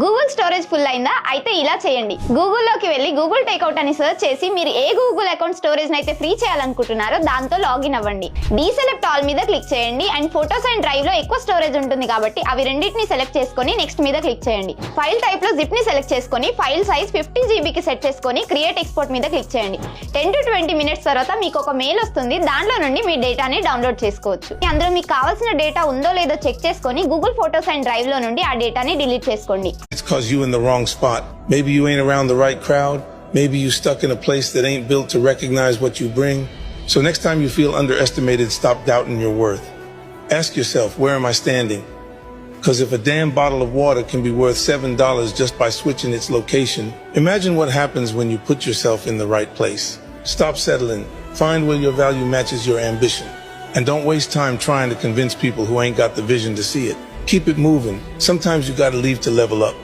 Google storage full అయిందా? అయితే ఇలా చేయండి. గూగుల్లోకి వెళ్ళి గూగుల్ టేక్అవుట్ అని సెర్చ్ చేసి మీరు ఏ గూగుల్ అకౌంట్ స్టోరేజ్ అయితే ఫ్రీ చేయాలనుకుంటున్నారో దాంతో లాగిన్ అవ్వండి. డీసెలెక్ట్ ఆల్ మీద క్లిక్ చేయండి అండ్ ఫోటోస్ అండ్ డ్రైవ్ లో ఎక్కువ స్టోరేజ్ ఉంటుంది కాబట్టి అవి రెండింటిని సెలెక్ట్ చేసుకొని నెక్స్ట్ మీద క్లిక్ చేయండి. ఫైల్ టైప్ లో జిప్ ని సెలెక్ట్ చేసుకొని ఫైల్ సైజ్ 50 GB కి సెట్ చేసుకొని క్రియేట్ ఎక్స్పోర్ట్ మీద క్లిక్ చేయండి. 10 to 20 minutes తర్వాత మీకు ఒక మెయిల్ వస్తుంది. దాంట్లో నుండి మీ డేటాని డౌన్లోడ్ చేసుకోవచ్చు. అందులో మీకు కావాల్సిన డేటా ఉందో లేదో చెక్ చేసుకొని గూగుల్ ఫోటోస్ అండ్ డ్రైవ్ లో నుండి ఆ డేటాని డిలీట్ చేసుకోండి. It's cause you in the wrong spot. Maybe you ain't around the right crowd. Maybe you stuck in a place that ain't built to recognize what you bring. So next time you feel underestimated, stop doubting your worth. Ask yourself, where am I standing? Because if a damn bottle of water can be worth $7 just by switching its location, imagine what happens when you put yourself in the right place. Stop settling. Find where your value matches your ambition. And don't waste time trying to convince people who ain't got the vision to see it. Keep it moving. Sometimes you gotta leave to level up.